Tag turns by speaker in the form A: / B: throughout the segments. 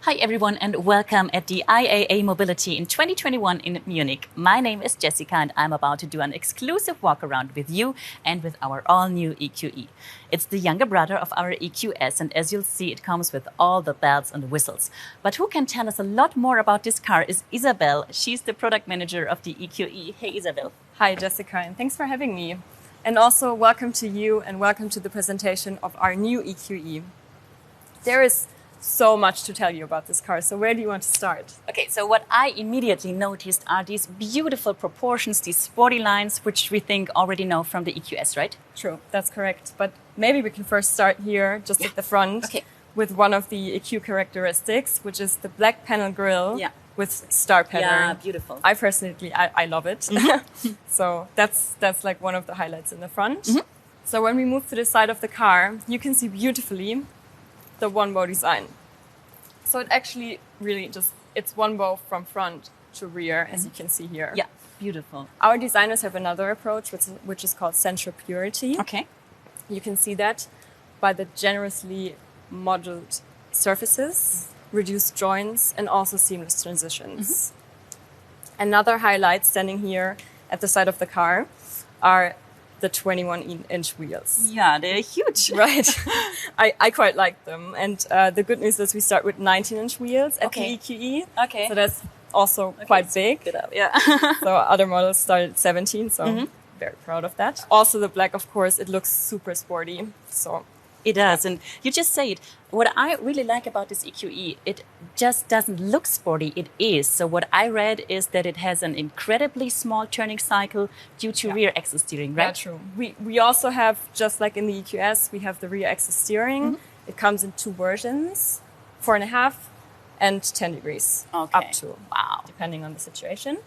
A: Hi everyone and welcome at the IAA Mobility in 2021 in Munich. My name is Jessica and I'm about to do an exclusive walk around with you and with our all-new EQE. It's the younger brother of our EQS and as you'll see it comes with all the bells and whistles. But who can tell us a lot more about this car is Isabel. She's the product manager of the EQE. Hey Isabel.
B: Hi Jessica and thanks for having me. And also welcome to you and welcome to the presentation of our new EQE. There is so much to tell you about this car. So where do you want to start?
A: Okay, so what I immediately noticed are these beautiful proportions, these sporty lines, which we think already know from the EQS, right?
B: True, that's correct. But maybe we can first start here, just at the front, with one of the EQ characteristics, which is the black panel grille with star pattern.
A: Yeah, beautiful.
B: I personally, I love it. So that's like one of the highlights in the front. So when we move to the side of the car, you can see beautifully the one bow design. So it actually really it's one bow from front to rear, as you can see here.
A: Yeah, beautiful.
B: Our designers have another approach, which is called central purity.
A: Okay.
B: You can see that by the generously modeled surfaces, reduced joints, and also seamless transitions. Another highlight standing here at the side of the car are the 21-inch wheels.
A: Yeah, they're huge.
B: Right. I quite like them. And the good news is we start with 19-inch wheels at the EQE.
A: Okay.
B: So that's also quite big.
A: Yeah.
B: So other models start at 17, so very proud of that. Also the black, of course, it looks super sporty. So
A: it does. And you just say it. What I really like about this EQE, it just doesn't look sporty. It is. So what I read is that it has an incredibly small turning cycle due to rear axle steering, right?
B: Yeah, true. We also have, just like in the EQS, we have the rear axle steering. It comes in two versions, 4.5 and 10 degrees up to, depending on the situation.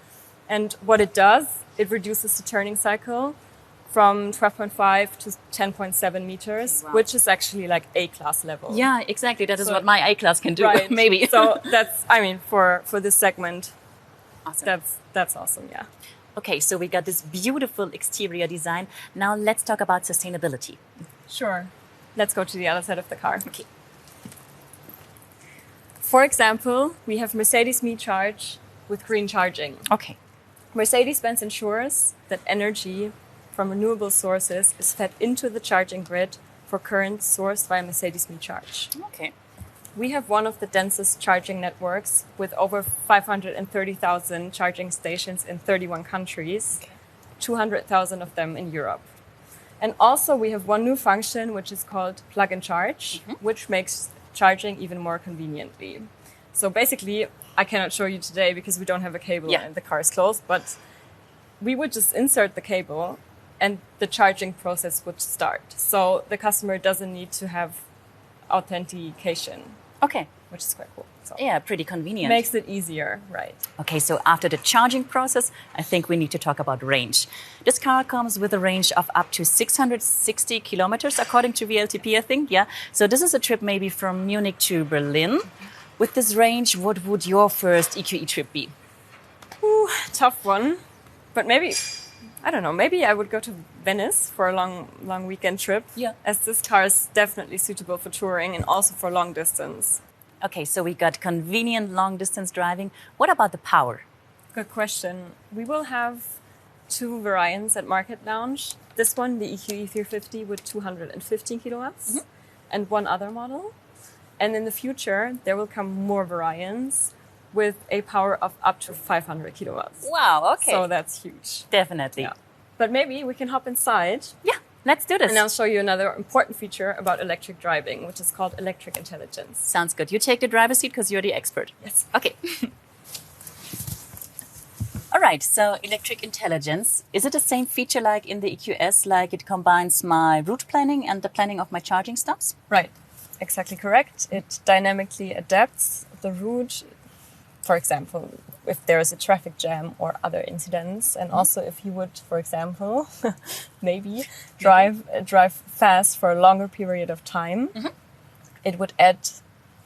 B: And what it does, it reduces the turning cycle from 12.5 to 10.7 meters, which is actually like A-class level.
A: Yeah, exactly. That is what my A-class can do,
B: right.
A: maybe.
B: So that's, I mean, for this segment, awesome. That's awesome, yeah.
A: Okay, so we got this beautiful exterior design. Now let's talk about sustainability.
B: Sure. Let's go to the other side of the car.
A: Okay.
B: For example, we have Mercedes Me Charge with green charging.
A: Okay.
B: Mercedes-Benz ensures that energy from renewable sources is fed into the charging grid for current sourced via Mercedes Me Charge.
A: Okay.
B: We have one of the densest charging networks with over 530,000 charging stations in 31 countries, 200,000 of them in Europe. And also we have one new function which is called plug and charge, which makes charging even more conveniently. So basically, I cannot show you today because we don't have a cable and the car is closed, but we would just insert the cable and the charging process would start. So the customer doesn't need to have authentication.
A: Okay.
B: Which is quite cool. So
A: yeah, pretty convenient.
B: Makes it easier, right.
A: Okay, so after the charging process, I think we need to talk about range. This car comes with a range of up to 660 kilometers, according to VLTP, I think, yeah. So this is a trip maybe from Munich to Berlin. With this range, what would your first EQE trip be?
B: Ooh, tough one. But maybe, I don't know, maybe I would go to Venice for a long weekend trip. Yeah. As this car is definitely suitable for touring and also for long distance.
A: Okay, so we got convenient long distance driving. What about the power?
B: Good question. We will have two variants at Market Lounge. This one, the EQE 350 with 215 kilowatts and one other model. And in the future, there will come more variants with a power of up to 500 kilowatts.
A: Wow, okay.
B: So that's huge.
A: Definitely.
B: Yeah. But maybe we can hop inside.
A: Yeah, let's do this.
B: And I'll show you another important feature about electric driving, which is called electric intelligence.
A: Sounds good. You take the driver's seat because you're the expert.
B: Yes.
A: Okay. All right, so electric intelligence. Is it the same feature like in the EQS, like it combines my route planning and the planning of my charging stops?
B: Right. Exactly correct. It dynamically adapts the route, for example, if there is a traffic jam or other incidents, and also if you would, for example, maybe drive fast for a longer period of time, it would add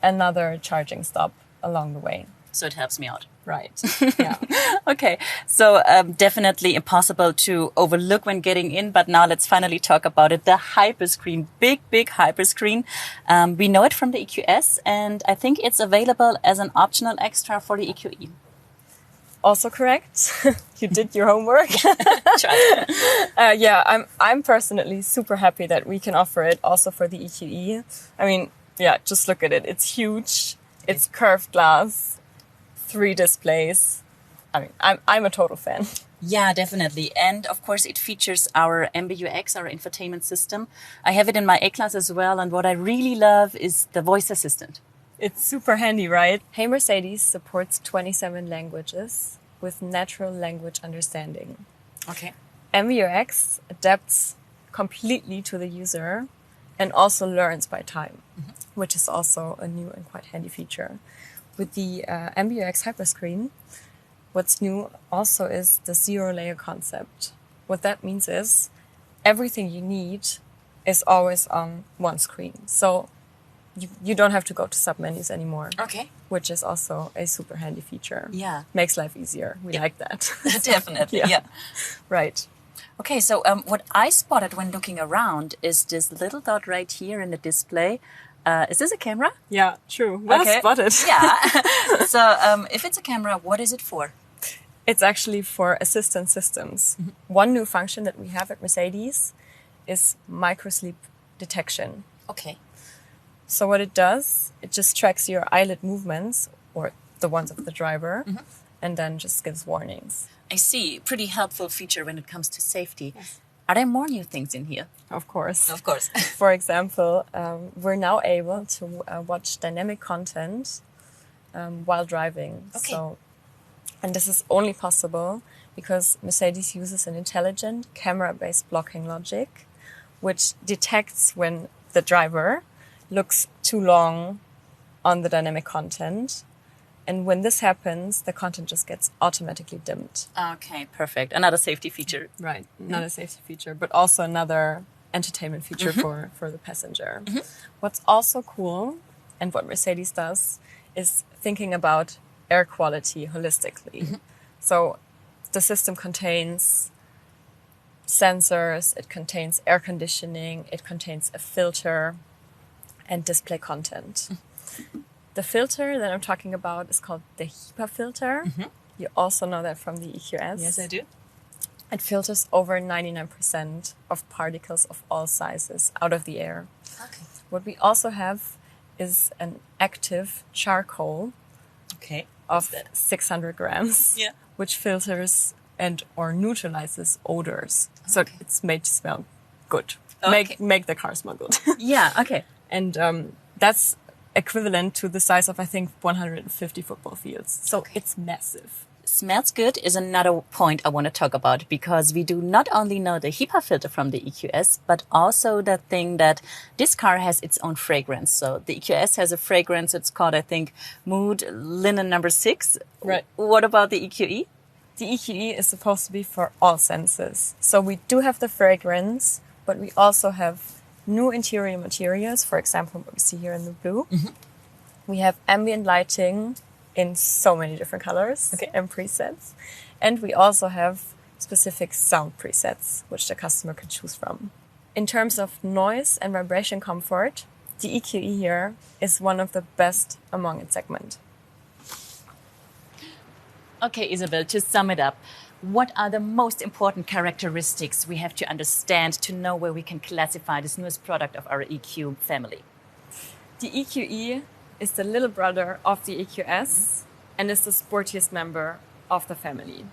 B: another charging stop along the way.
A: So it helps me out.
B: Right. Yeah.
A: Okay, so definitely impossible to overlook when getting in, but now let's finally talk about it. The hyperscreen, big hyperscreen. We know it from the EQS, and I think it's available as an optional extra for the EQE.
B: Also correct. You did your homework. Yeah, I'm personally super happy that we can offer it also for the EQE. I mean, yeah, just look at it. It's huge. It's curved glass. 3 displays. I mean, I'm a total fan.
A: Yeah, definitely. And of course, it features our MBUX, our infotainment system. I have it in my A-Class as well. And what I really love is the voice assistant.
B: It's super handy, right? Hey Mercedes supports 27 languages with natural language understanding.
A: Okay.
B: MBUX adapts completely to the user and also learns by time, which is also a new and quite handy feature. With the MBUX hyperscreen, what's new also is the zero-layer concept. What that means is everything you need is always on one screen. So you don't have to go to submenus anymore.
A: Okay.
B: Which is also a super handy feature.
A: Yeah.
B: Makes life easier. We like that.
A: Definitely, yeah.
B: Right.
A: Okay, so what I spotted when looking around is this little dot right here in the display. Is this a camera?
B: Yeah, true. Well spotted.
A: Yeah. So if it's a camera, what is it for?
B: It's actually for assistant systems. One new function that we have at Mercedes is microsleep detection.
A: Okay.
B: So what it does, it just tracks your eyelid movements or the ones of the driver and then just gives warnings.
A: I see. Pretty helpful feature when it comes to safety. Yes. Are there more new things in here?
B: Of course.
A: Of course.
B: For example, we're now able to watch dynamic content while driving.
A: Okay.
B: And this is only possible because Mercedes uses an intelligent camera-based blocking logic, which detects when the driver looks too long on the dynamic content. And when this happens, the content just gets automatically dimmed.
A: Okay, perfect. Another safety feature.
B: Right. Another safety feature, but also another entertainment feature for the passenger. What's also cool, and what Mercedes does, is thinking about air quality holistically. So the system contains sensors, it contains air conditioning, it contains a filter and display content. The filter that I'm talking about is called the HEPA filter. You also know that from the EQS.
A: Yes, I do.
B: It filters over 99% of particles of all sizes out of the air.
A: Okay.
B: What we also have is an active charcoal of 600 grams, which filters and or neutralizes odors. So it's made to smell good. Make the car smell good.
A: Yeah, okay.
B: And that's equivalent to the size of, I think, 150 football fields. So it's massive.
A: Smells good is another point I want to talk about, because we do not only know the HEPA filter from the EQS, but also the thing that this car has its own fragrance. So the EQS has a fragrance, it's called, I think, Mood Linen number 6.
B: Right.
A: What about the EQE?
B: The EQE is supposed to be for all senses. So we do have the fragrance, but we also have new interior materials, for example, what we see here in the blue. We have ambient lighting in so many different colors and presets. And we also have specific sound presets, which the customer can choose from. In terms of noise and vibration comfort, the EQE here is one of the best among its segment.
A: Okay, Isabel, to sum it up, what are the most important characteristics we have to understand to know where we can classify this newest product of our EQ family?
B: The EQE is the little brother of the EQS and is the sportiest member of the family.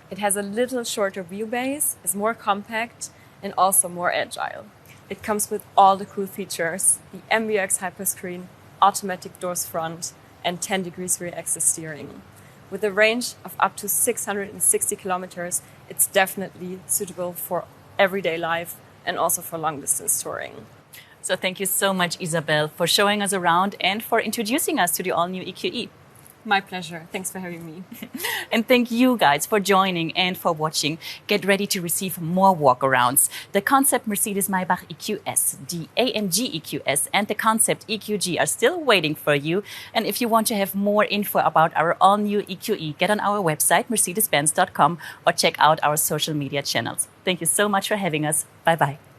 B: It has a little shorter wheelbase, is more compact and also more agile. It comes with all the cool features, the MBUX hyperscreen, automatic doors front and 10 degrees rear axis steering. With a range of up to 660 kilometers, it's definitely suitable for everyday life and also for long distance touring.
A: So thank you so much, Isabel, for showing us around and for introducing us to the all-new EQE.
B: My pleasure. Thanks for having me.
A: And thank you guys for joining and for watching. Get ready to receive more walkarounds. The concept Mercedes Maybach EQS, the AMG EQS, and the concept EQG are still waiting for you. And if you want to have more info about our all-new EQE, get on our website, mercedes-benz.com, or check out our social media channels. Thank you so much for having us. Bye-bye.